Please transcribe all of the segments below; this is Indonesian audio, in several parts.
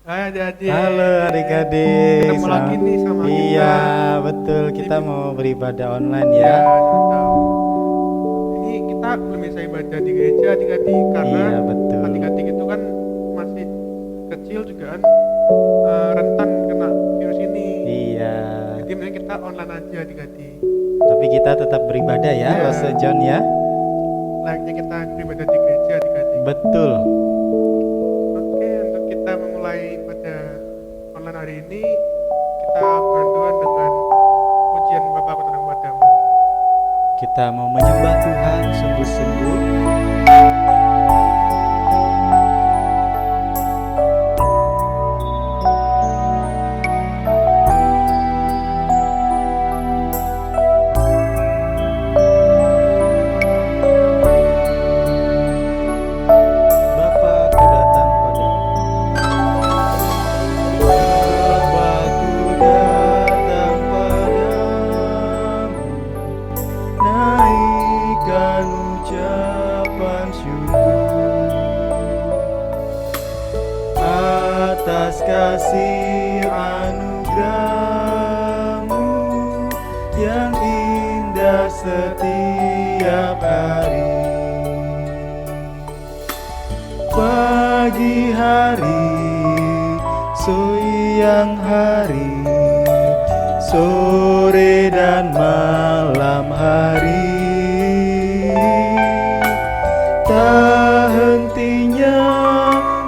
Hai adik-adik. Halo adik-adik. Ketemu lagi nih sama Iya, kita. betul. Kita Ini mau beribadah online ya ya. tahu. Ini kita belum bisa ibadah di gereja adik-adik karena Iya, betul. adik-adik itu kan masih kecil juga kan rentan kena virus ini. Iya. Jadi mending kita online aja adik-adik. Tapi kita tetap beribadah ya, Iya. Lose John ya. Layaknya kita beribadah di gereja adik-adik. Betul. Oke, untuk kita memulai ibadah online hari ini, kita berdoa dengan pujian Bapa Tenang Padamu. Kita mau menyembah Tuhan sungguh-sungguh. Bapa, ku datang padamu. Bapa, ku datang padamu. Naikkan ucapan syukur atas kasih anugerah-Mu yang indah setiap hari. Pagi hari, siang hari, sore dan malam hari, tak hentinya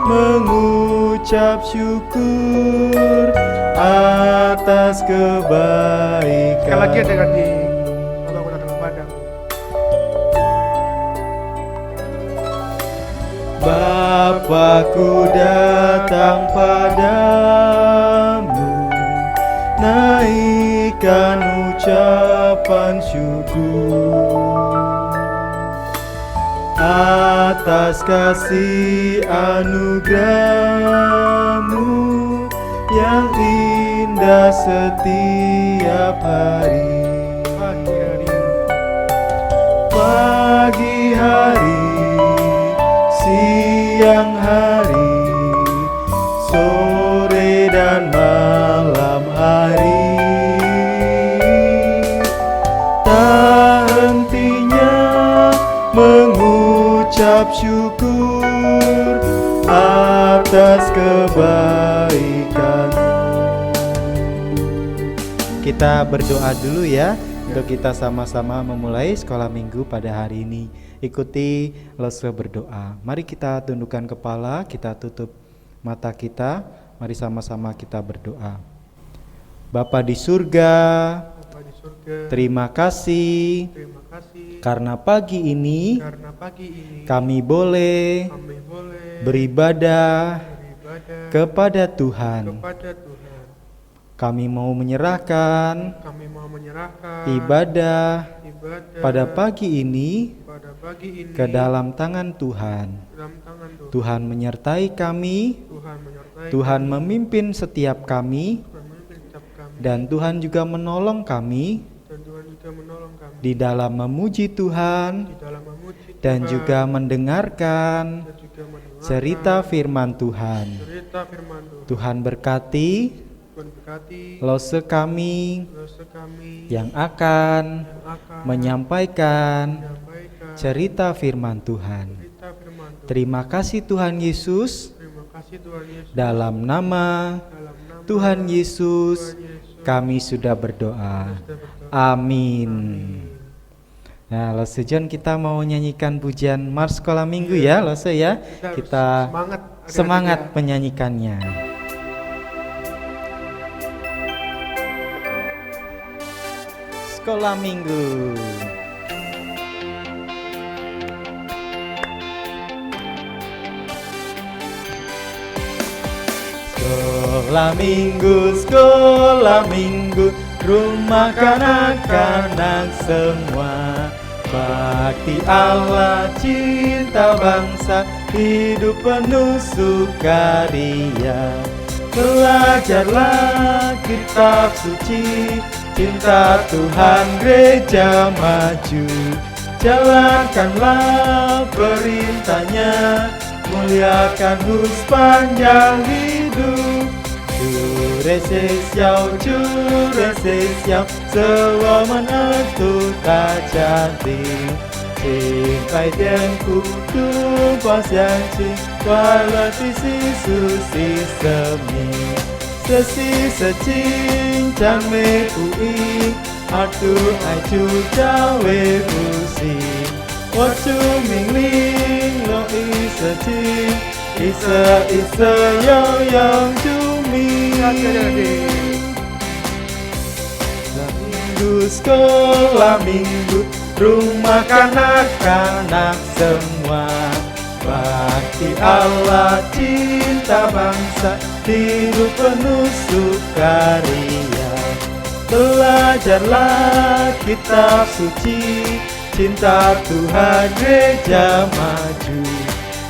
mengucap syukur atas kebaikan. Sekali lagi adik-adik, Bapa Tenang Padamu. Bapakku datang padamu, naikkan ucapan syukur atas kasih anugerah-Mu yang indah setiap hari. Pagi hari, siang hari, sore dan malam hari, tak hentinya mengucap syukur atas kebaikan-Mu. Kita berdoa dulu ya, untuk kita sama-sama memulai sekolah minggu pada hari ini. Ikuti Lose berdoa. Mari kita tundukkan kepala, kita tutup mata kita. Mari sama-sama kita berdoa. Bapa di surga, Bapa di surga, terima kasih terima kasih karena pagi ini karena pagi ini kami boleh kami boleh beribadah beribadah kepada Tuhan. kepada Tuhan. Kami mau menyerahkan Kami mau menyerahkan ibadah ibadah pada pagi ini pada pagi ini ke dalam tangan Tuhan. dalam tangan Tuhan. Tuhan menyertai kami, Tuhan menyertai Tuhan memimpin setiap kami, Tuhan memimpin setiap kami, dan Tuhan juga menolong kami dan Tuhan juga menolong kami di dalam memuji Tuhan di dalam memuji dan Tuhan, juga mendengarkan dan juga mendengarkan cerita firman Tuhan. cerita firman Tuhan. Tuhan berkati Tuhan berkati Lose kami dosa kami yang akan yang akan menyampaikan menyampaikan cerita firman Tuhan. cerita firman Tuhan. Terima kasih Tuhan Yesus, Terima kasih Tuhan Yesus. dalam nama Dalam nama Tuhan Yesus Tuhan Yesus kami sudah berdoa. kita berdoa. Amin. Nah, Lose John, kita mau nyanyikan pujian Mars Sekolah Minggu ya, Lose ya. harus Kita semangat semangat adik-adik menyanyikannya. Sekolah Minggu. Sekolah minggu, rumah kanak-kanak semua. Bakti Allah, cinta bangsa, hidup penuh sukaria. Belajarlah kitab suci, cinta Tuhan gereja maju. Jalankanlah perintahnya, muliakanmu sepanjang hidup. Rese xiao chu rese xiao, semua menentu tak cantik. 敬拜天父，主光相信，快乐的是属是生命，这是圣经，赞美不已，阿主爱主教为不息，我主命令，我一生经，一生一生永永主名。Minggu sekolah minggu, rumah kanak-kanak semua, bakti Allah cinta bangsa, hidup penuh sukaria. Belajarlah kitab suci, cinta Tuhan gereja maju.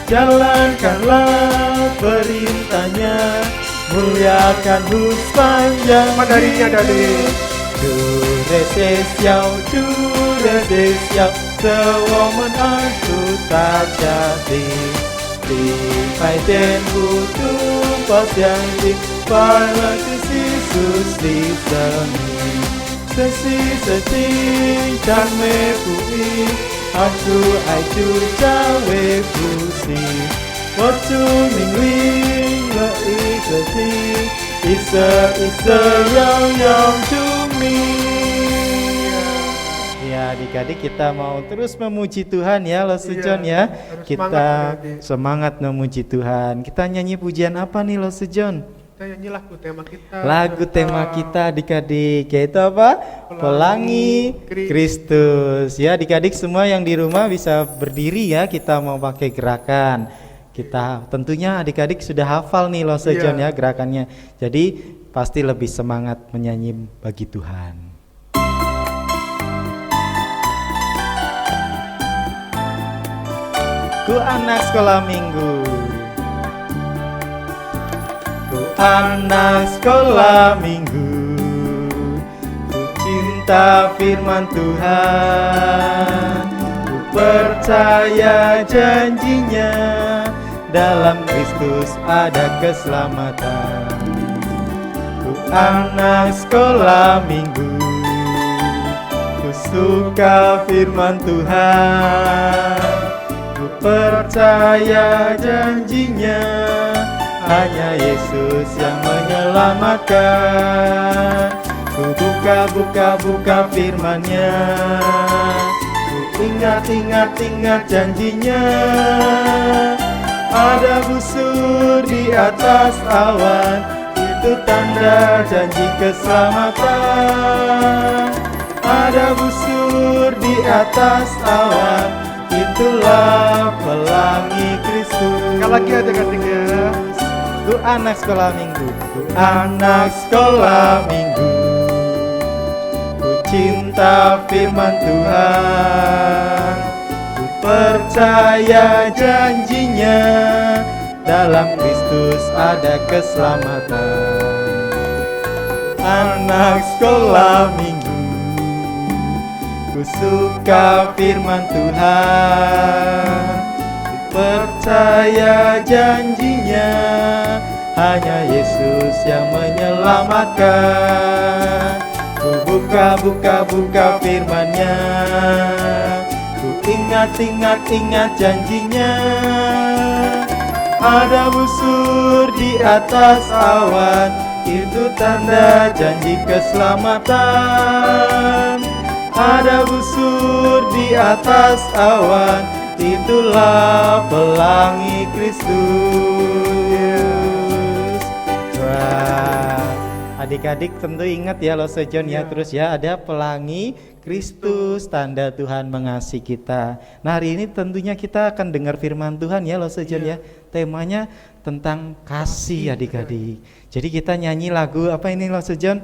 Jalankanlah perintahnya, muliakanmu sepanjang hidup. Tu rese xiao, semua menantu tak jadi. 礼拜天不住保相信，快乐的是属是生命，这是圣经，赞美不已，阿主爱主教为不息，我主命令了一个经，一生一生永永主名。Ya, adik-adik kita mau terus memuji Tuhan ya, Lo Sejon ya. Kita semangat memuji Tuhan. Kita nyanyi pujian apa nih Lo Sejon? Kita nyanyi lagu tema kita. Lagu tema kita adik-adik yaitu apa? Pelangi Kristus. Ya, adik-adik semua yang di rumah bisa berdiri ya. Kita mau pakai gerakan. Kita tentunya adik-adik sudah hafal nih Lo Sejon ya gerakannya. Jadi pasti lebih semangat menyanyi bagi Tuhan. Ku anak sekolah minggu, ku anak sekolah minggu, ku cinta firman Tuhan, ku percaya janjinya, dalam Kristus ada keselamatan. Ku anak sekolah minggu, ku suka firman Tuhan, percaya janjinya, hanya Yesus yang menyelamatkan. Ku buka firman-Nya, ku ingat janjinya. Ada busur di atas awan, itu tanda janji keselamatan. Ada busur di atas awan, itulah pelangi Kristus. Sekali lagi adik-adiknya. Ku anak sekolah minggu, ku anak sekolah minggu, ku cinta firman Tuhan, ku percaya janjinya, dalam Kristus ada keselamatan. Anak sekolah minggu, ku suka firman Tuhan, ku percaya janjinya, hanya Yesus yang menyelamatkan. Ku buka firman-Nya, ku ingat janjinya. Ada busur di atas awan, itu tanda janji keselamatan. Ada busur di atas awan, itulah pelangi Kristus. Wah, adik-adik tentu ingat ya Lo Sejon ya. Terus ya ada pelangi Kristus, tanda Tuhan mengasihi kita. Nah hari ini tentunya kita akan dengar firman Tuhan ya Lo Sejon ya. Temanya tentang kasih adik-adik. Jadi kita nyanyi lagu apa ini Lo Sejon?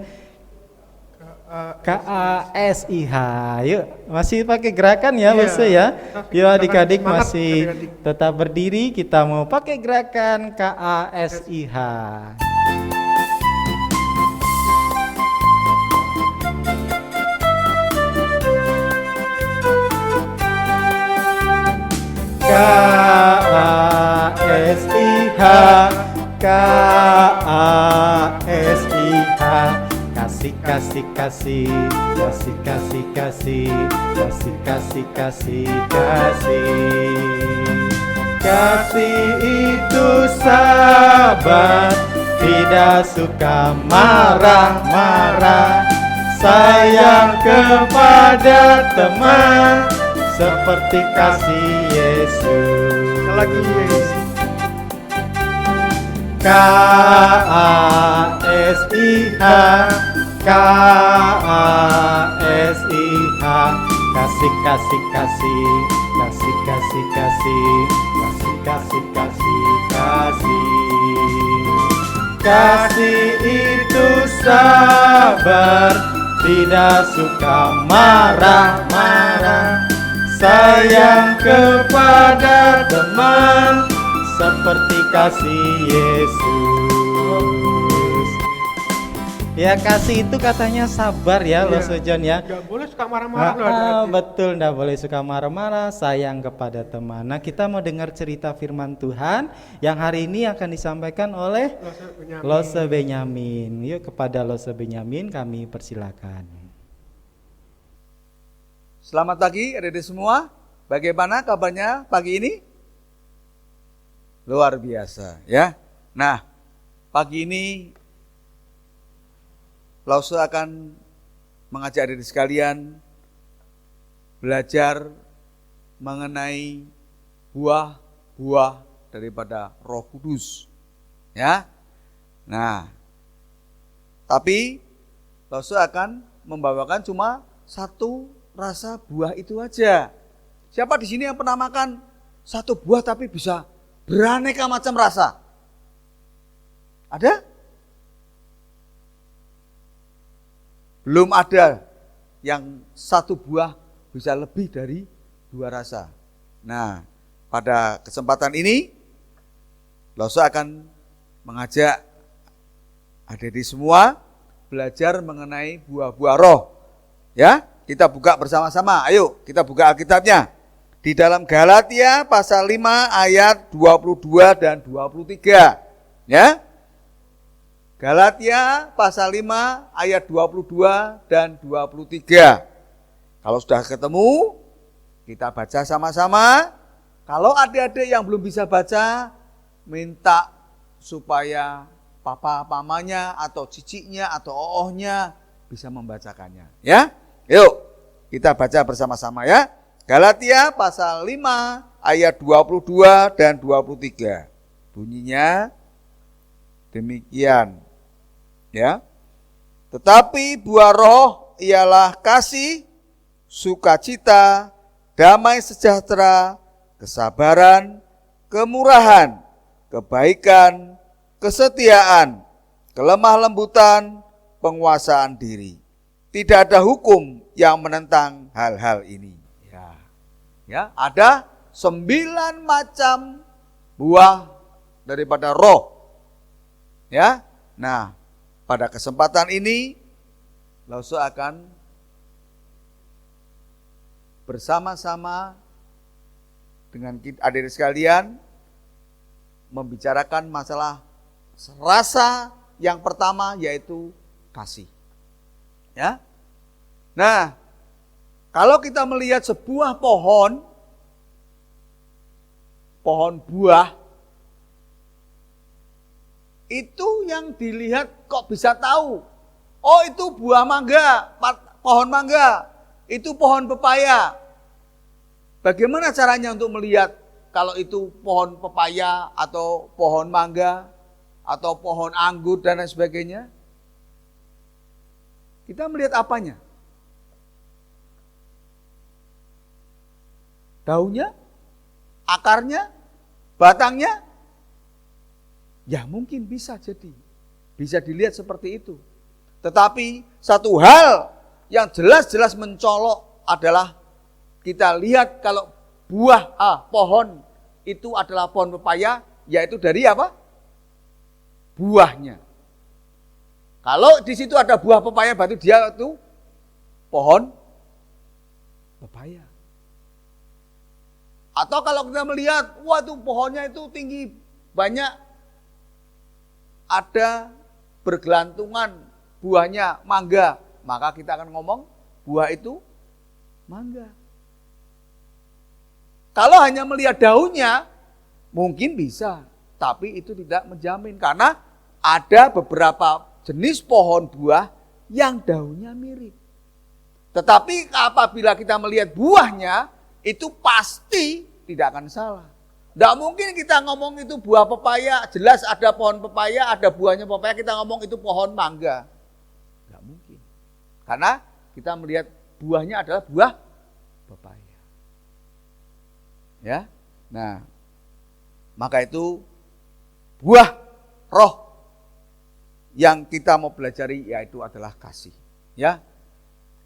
KASIH. Yuk, masih pakai gerakan ya, Lose ya. Yuk adik-adik masih tetap berdiri, kita mau pakai gerakan KASIH. K-A-S-I-H, K-A-S-I-H. Kasih, kasih, kasih, kasih, kasih, kasih, kasih, kasih, kasih, kasih. Kasih itu sabar, tidak suka marah-marah, sayang kepada teman, seperti kasih Yesus. Lagi Yesus. K-A-S-I-H, K-A-S-I-H. Kasih, kasih, kasih, kasih, kasih, kasih, kasih, kasih, kasih, kasih. Kasih itu sabar, tidak suka marah-marah, sayang kepada teman, seperti kasih Yesus. Ya, kasih itu katanya sabar ya, Lo Sujon ya. Gak boleh suka marah-marah loh. Betul, nggak boleh suka marah-marah, sayang kepada teman. Nah, kita mau dengar cerita firman Tuhan yang hari ini akan disampaikan oleh Lose Benyamin. Yuk, kepada Lose Benyamin kami persilakan. Selamat pagi adik-adik semua. Bagaimana kabarnya pagi ini? Luar biasa ya. Nah, pagi ini Lause akan mengajak adik-adik sekalian belajar mengenai buah-buah daripada Roh Kudus. Ya. Nah, tapi Lause akan membawakan cuma satu rasa buah itu aja. Siapa di sini yang pernah makan satu buah tapi bisa beraneka macam rasa? Ada? Belum ada yang satu buah bisa lebih dari dua rasa. Nah, pada kesempatan ini Lause akan mengajak adik-adik semua belajar mengenai buah-buah roh. Ya, kita buka bersama-sama. Ayo, kita buka Alkitabnya. Di dalam Galatia pasal 5 ayat 22 dan 23. Ya. Galatia pasal 5 ayat 22 dan 23. Kalau sudah ketemu, kita baca sama-sama. Kalau adik-adik yang belum bisa baca, minta supaya papa pamannya atau ciciknya atau oohnya bisa membacakannya. Ya, yuk kita baca bersama-sama ya. Galatia pasal 5 ayat 22 dan 23. Bunyinya demikian. Ya. Tetapi buah roh ialah kasih, sukacita, damai sejahtera, kesabaran, kemurahan, kebaikan, kesetiaan, kelemah lembutan, penguasaan diri. Tidak ada hukum yang menentang hal-hal ini. Ya, ada 9 macam buah daripada roh. Ya. Nah, pada kesempatan ini Lause akan bersama-sama dengan adik-adik sekalian membicarakan masalah rasa yang pertama, yaitu kasih. Ya. Nah, kalau kita melihat sebuah pohon buah, itu yang dilihat kok bisa tahu, oh itu buah mangga, pohon mangga, itu pohon pepaya. Bagaimana caranya untuk melihat kalau itu pohon pepaya atau pohon mangga atau pohon anggur dan lain sebagainya? Kita melihat apanya? Daunnya? Akarnya? Batangnya? Ya mungkin bisa jadi. Bisa dilihat seperti itu. Tetapi satu hal yang jelas-jelas mencolok adalah kita lihat kalau pohon itu adalah pohon pepaya, yaitu dari apa? Buahnya. Kalau di situ ada buah pepaya, berarti dia itu pohon pepaya. Atau kalau kita melihat, wah itu pohonnya itu tinggi, banyak, ada bergelantungan buahnya mangga, maka kita akan ngomong buah itu mangga. Kalau hanya melihat daunnya, mungkin bisa, tapi itu tidak menjamin karena ada beberapa jenis pohon buah yang daunnya mirip. Tetapi apabila kita melihat buahnya, itu pasti tidak akan salah. Tidak mungkin kita ngomong itu buah pepaya, jelas ada pohon pepaya, ada buahnya pepaya, kita ngomong itu pohon mangga. Tidak mungkin. Karena kita melihat buahnya adalah buah pepaya. Ya. Nah, maka itu buah roh yang kita mau pelajari yaitu adalah kasih. Ya.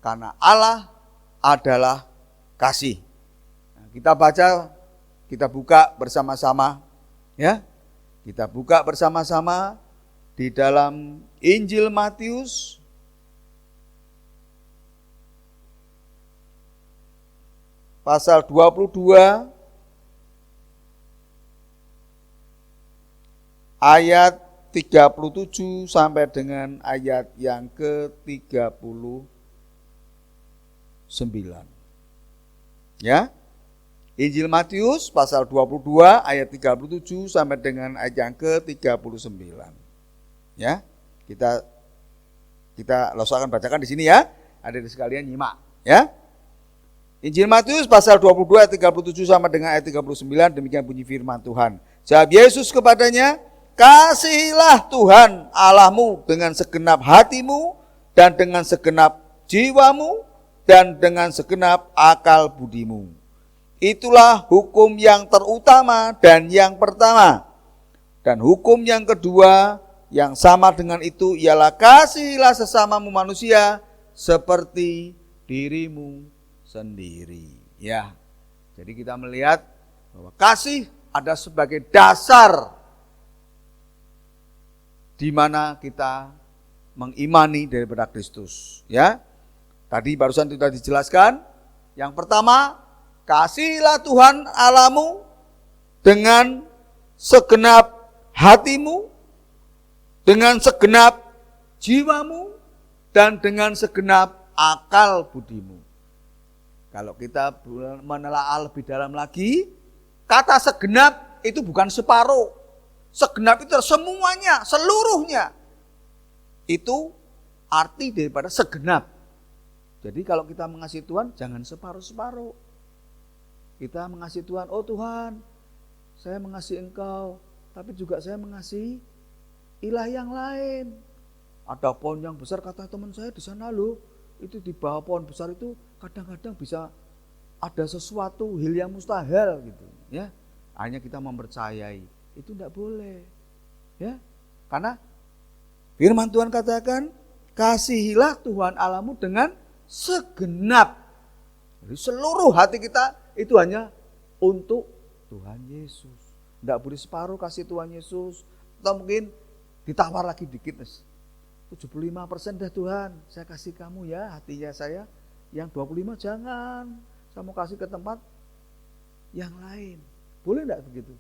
Karena Allah adalah kasih. Nah, kita baca, kita buka bersama-sama, ya. Kita buka bersama-sama di dalam Injil Matius pasal 22 ayat 37 sampai dengan ayat yang ke-39. Ya. Injil Matius pasal 22 ayat 37 sampai dengan ayat yang ke-39. Ya. Kita langsung akan bacakan di sini ya. Adik-adik sekalian nyimak, ya. Injil Matius pasal 22 ayat 37 sampai dengan ayat 39, demikian bunyi firman Tuhan. Jawab Yesus kepadanya, "Kasihilah Tuhan Allahmu dengan segenap hatimu dan dengan segenap jiwamu dan dengan segenap akal budimu. Itulah hukum yang terutama dan yang pertama. Dan hukum yang kedua yang sama dengan itu ialah kasihilah sesamamu manusia seperti dirimu sendiri." Ya. Jadi kita melihat bahwa kasih ada sebagai dasar di mana kita mengimani daripada Kristus. Ya. Tadi barusan sudah dijelaskan. Yang pertama, kasihilah Tuhan Allahmu dengan segenap hatimu, dengan segenap jiwamu, dan dengan segenap akal budimu. Kalau kita menelaah lebih dalam lagi, kata segenap itu bukan separuh. Segenap itu semuanya, seluruhnya. Itu arti daripada segenap. Jadi kalau kita mengasihi Tuhan, jangan separuh-separuh. Kita mengasihi Tuhan, oh Tuhan, saya mengasihi Engkau, tapi juga saya mengasihi ilah yang lain. Ada pohon yang besar, kata teman saya di sana loh, itu di bawah pohon besar itu kadang-kadang bisa ada sesuatu hal yang mustahil gitu, ya. Hanya kita mempercayai, itu tidak boleh, ya. Karena firman Tuhan katakan, kasihilah Tuhan Allahmu dengan segenap. Jadi seluruh hati kita itu hanya untuk Tuhan Yesus. Tidak boleh separuh kasih Tuhan Yesus. Atau mungkin ditawar lagi dikit, 75% dah Tuhan, saya kasih kamu ya hatinya saya. Yang 25 jangan, saya mau kasih ke tempat yang lain. Boleh enggak begitu?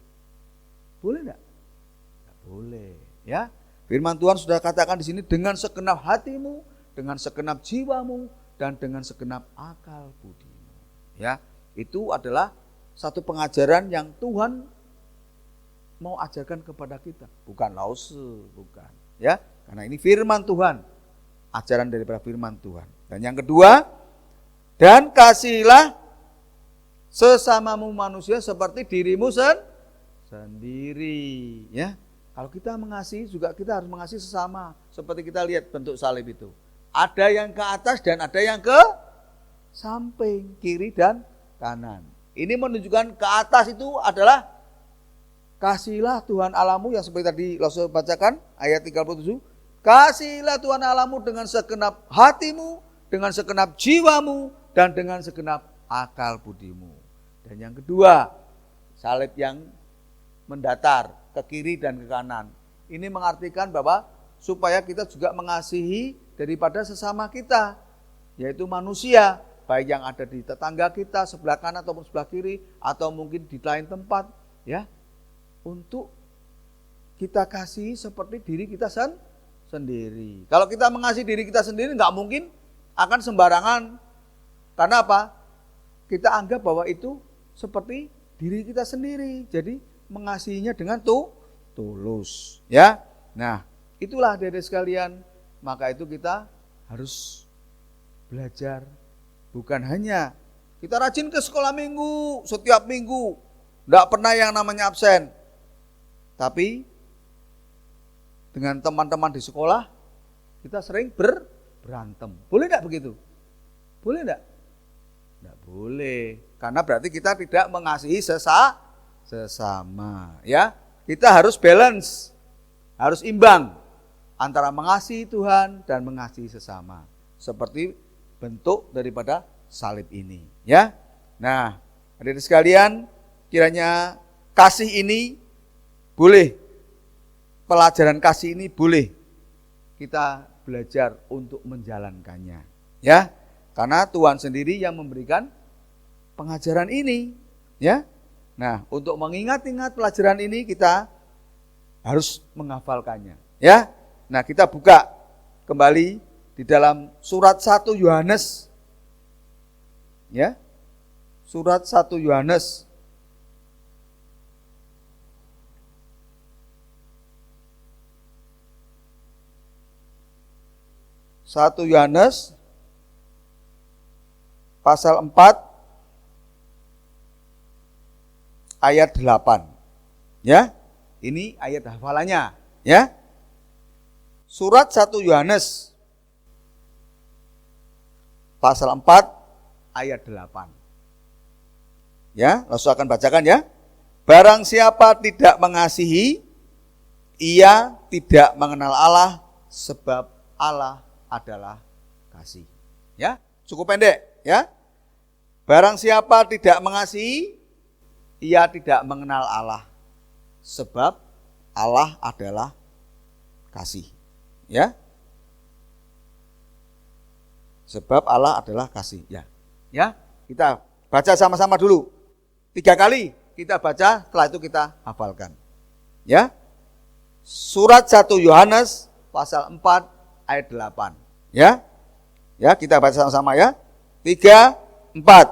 Boleh enggak? Enggak boleh, ya. Firman Tuhan sudah katakan di sini, dengan segenap hatimu, dengan segenap jiwamu, dan dengan segenap akal budimu. Ya, itu adalah satu pengajaran yang Tuhan mau ajarkan kepada kita, bukan lause, bukan. Ya, karena ini firman Tuhan, ajaran daripada firman Tuhan. Dan yang kedua, dan kasihilah sesamamu manusia seperti dirimu sendiri. Ya, kalau kita mengasihi juga kita harus mengasihi sesama. Seperti kita lihat bentuk salib itu. Ada yang ke atas dan ada yang ke samping, kiri dan kanan. Ini menunjukkan ke atas itu adalah kasihilah Tuhan Allahmu yang seperti tadi Rasul bacakan ayat 37. Kasihilah Tuhan Allahmu dengan segenap hatimu, dengan segenap jiwamu, dan dengan segenap akal budimu. Dan yang kedua, salib yang mendatar ke kiri dan ke kanan. Ini mengartikan bahwa supaya kita juga mengasihi daripada sesama kita, yaitu manusia. baik yang ada di tetangga kita, sebelah kanan ataupun sebelah kiri, atau mungkin di lain tempat, ya, untuk kita kasih seperti diri kita sendiri. Kalau kita mengasihi diri kita sendiri, nggak mungkin akan sembarangan. Karena apa? Kita anggap bahwa itu seperti diri kita sendiri. Jadi mengasihinya dengan tulus, ya. Nah, itulah adik-adik sekalian. Maka itu kita harus belajar. Bukan hanya kita rajin ke sekolah minggu, setiap minggu, enggak pernah yang namanya absen. Tapi dengan teman-teman di sekolah, kita sering berantem. Boleh enggak begitu? Boleh enggak? Enggak boleh. Karena berarti kita tidak mengasihi sesama, ya. Kita harus balance, harus imbang antara mengasihi Tuhan dan mengasihi sesama. Seperti bentuk daripada salib ini, ya. Nah, adik-adik sekalian, kiranya kasih ini boleh, pelajaran kasih ini boleh kita belajar untuk menjalankannya, ya. Karena Tuhan sendiri yang memberikan pengajaran ini, ya. Nah, untuk mengingat-ingat pelajaran ini kita harus menghafalkannya, ya. Nah, kita buka kembali di dalam surat 1 Yohanes, ya, surat 1 Yohanes pasal 4 ayat 8, ya. Ini ayat hafalannya, ya. Surat 1 Yohanes pasal 4 ayat 8. Ya, langsung akan bacakan, ya. Barang siapa tidak mengasihi, ia tidak mengenal Allah, sebab Allah adalah kasih. Ya, cukup pendek, ya. Barang siapa tidak mengasihi, ia tidak mengenal Allah, sebab Allah adalah kasih. Ya. Sebab Allah adalah kasih, ya. Ya, kita baca sama-sama dulu. 3 kali kita baca, setelah itu kita hafalkan. Ya. Surat 1 Yohanes pasal 4 ayat 8. Ya. Ya, kita baca sama-sama, ya. 3, 4.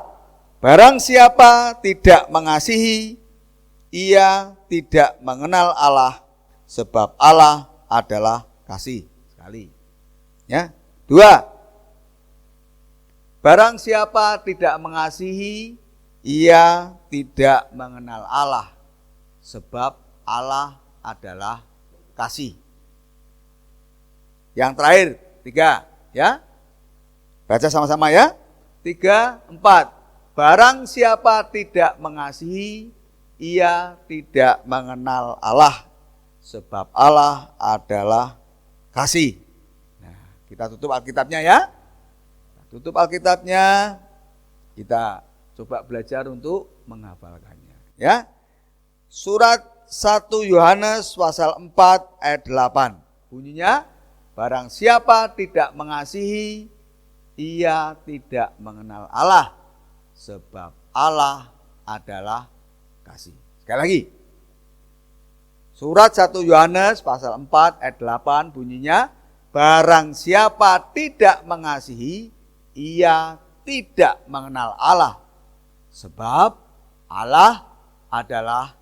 Barang siapa tidak mengasihi, ia tidak mengenal Allah, sebab Allah adalah kasih. Sekali. Ya. 2. Barang siapa tidak mengasihi, ia tidak mengenal Allah, sebab Allah adalah kasih. Yang terakhir, 3, ya. Baca sama-sama, ya. 3, 4. Barang siapa tidak mengasihi, ia tidak mengenal Allah, sebab Allah adalah kasih. Nah, kita tutup Alkitabnya, ya. Tutup Alkitabnya, kita coba belajar untuk menghafalkannya, ya. Surat 1 Yohanes pasal 4 ayat 8. Bunyinya, barang siapa tidak mengasihi, ia tidak mengenal Allah, sebab Allah adalah kasih. Sekali lagi. Surat 1 Yohanes pasal 4 ayat 8 bunyinya, barang siapa tidak mengasihi, ia tidak mengenal Allah, sebab Allah adalah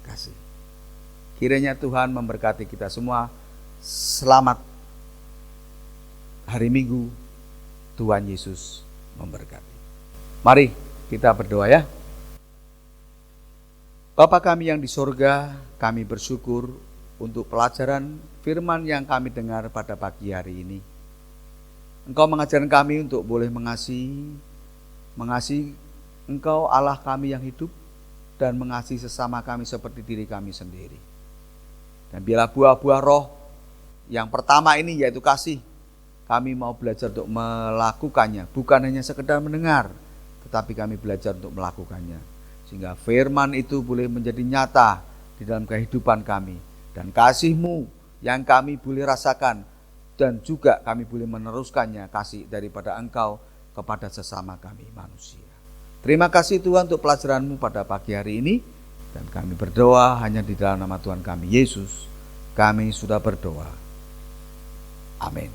kasih. Kiranya Tuhan memberkati kita semua. Selamat hari Minggu. Tuhan Yesus memberkati. Mari kita berdoa, ya. Bapa kami yang di sorga, kami bersyukur untuk pelajaran firman yang kami dengar pada pagi hari ini. Engkau mengajarkan kami untuk boleh mengasihi Engkau Allah kami yang hidup, dan mengasihi sesama kami seperti diri kami sendiri. Dan biarlah buah-buah roh yang pertama ini, yaitu kasih, kami mau belajar untuk melakukannya, bukan hanya sekedar mendengar, tetapi kami belajar untuk melakukannya, sehingga firman itu boleh menjadi nyata di dalam kehidupan kami, dan kasih-Mu yang kami boleh rasakan, dan juga kami boleh meneruskannya, kasih daripada Engkau kepada sesama kami manusia. Terima kasih Tuhan untuk pelajaran-Mu pada pagi hari ini. Dan kami berdoa hanya di dalam nama Tuhan kami, Yesus. Kami sudah berdoa. Amin.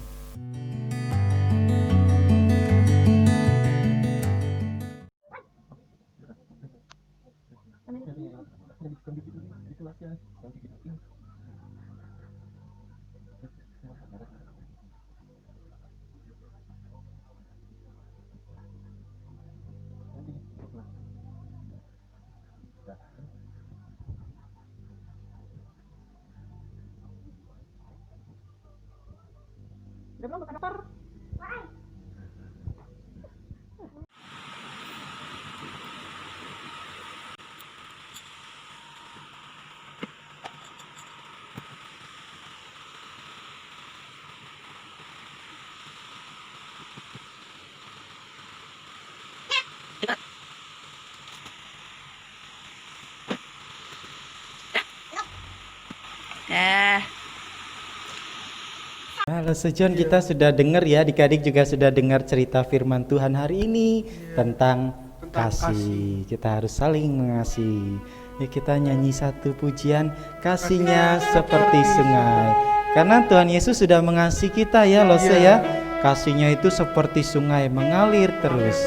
Halo Sejon, kita sudah dengar ya, adik-adik juga sudah dengar cerita firman Tuhan hari ini tentang kasih. Kita harus saling mengasihi. Yuk kita nyanyi satu pujian, kasihnya seperti sungai. Karena Tuhan Yesus sudah mengasihi kita ya Lose ya. Kasihnya itu seperti sungai mengalir terus.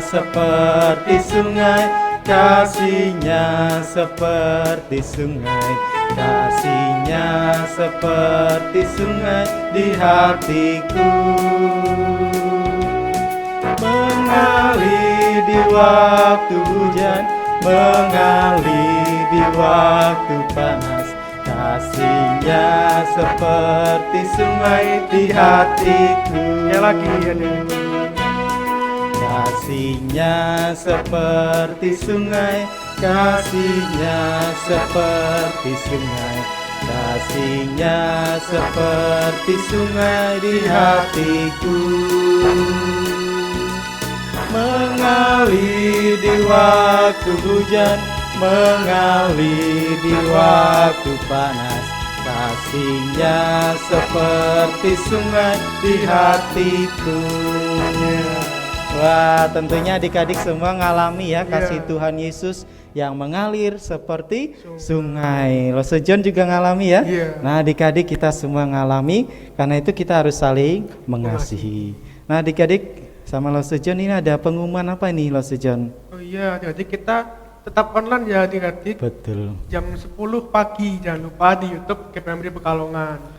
Seperti sungai, kasihnya seperti sungai, kasihnya seperti sungai di hatiku, mengalir di waktu hujan, mengalir di waktu panas, kasihnya seperti sungai di hatiku. Ya lagi ya. Kasihnya seperti sungai, kasihnya seperti sungai, kasihnya seperti sungai di hatiku, mengalir di waktu hujan, mengalir di waktu panas, kasihnya seperti sungai di hatiku. Wah, tentunya adik-adik semua ngalami ya kasih Tuhan Yesus yang mengalir seperti sungai. Lo Sejon juga ngalami ya? Nah, adik-adik kita semua ngalami, karena itu kita harus saling mengasihi. Nah, adik-adik sama Lo Sejon ini ada pengumuman apa nih Lo Sejon? Oh iya, adik-adik kita tetap online ya adik-adik. Betul. Jam 10 pagi, jangan lupa di YouTube KPMD Pekalongan.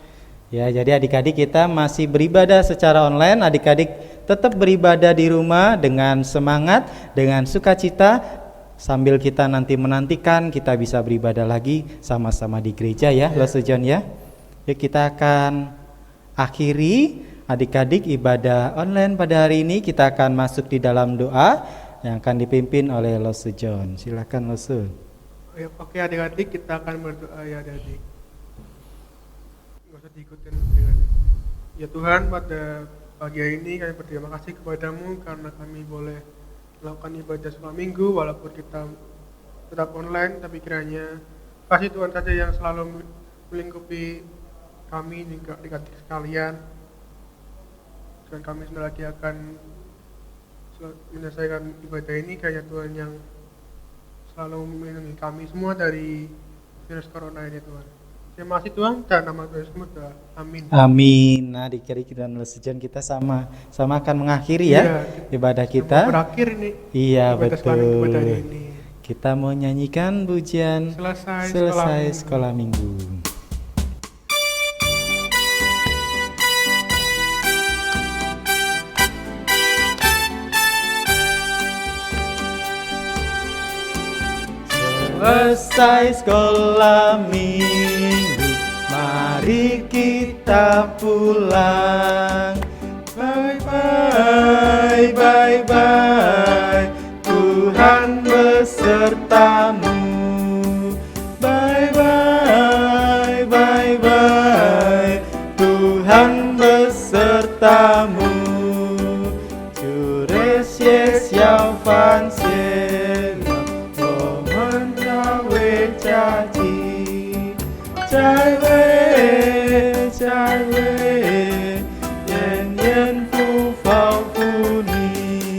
Ya, jadi adik-adik kita masih beribadah secara online. Adik-adik tetap beribadah di rumah dengan semangat, dengan sukacita, sambil kita nanti menantikan kita bisa beribadah lagi sama-sama di gereja ya, Lo Sejon ya. Yuk kita akan akhiri adik-adik ibadah online pada hari ini. Kita akan masuk di dalam doa yang akan dipimpin oleh Lo Sejon. Silakan Lo Sejon. Oke adik-adik, kita akan berdoa ya adik-adik. Nggak usah diikutin adik-adik. Ya Tuhan, pada pagi hari ini kami berterima kasih kepadamu karena kami boleh melakukan ibadah sekolah minggu walaupun kita tetap online, tapi kiranya kasih Tuhan saja yang selalu melingkupi kami juga adik-adik sekalian. Dan kami sebentar lagi akan menyelesaikan ibadah ini, kiranya Tuhan yang selalu melindungi kami semua dari virus corona ini Tuhan. Terima kasih Tuhan, dan nama Tuhan Yesus berdoa. Amin. Amin. Nah, adik-adik dan Lo Sejon kita sama akan mengakhiri ya ibadah kita. Berakhir ini. Iya betul. Ini. Kita mau nyanyikan pujian selesai sekolah minggu. Selesai sekolah minggu, mari kita pulang. Bye bye, bye bye, Tuhan besertamu. Bye bye, bye bye, Tuhan besertamu. 为佳绩，再为再为，年年不放负你，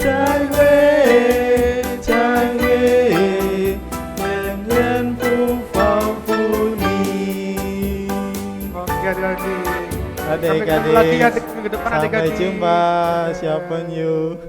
再为再为，年年不放负你。 Oke adik-adik. Sampai ketemu Adik-adik, lagi adik minggu depan sampai adik-adik. jumpa, siapa you?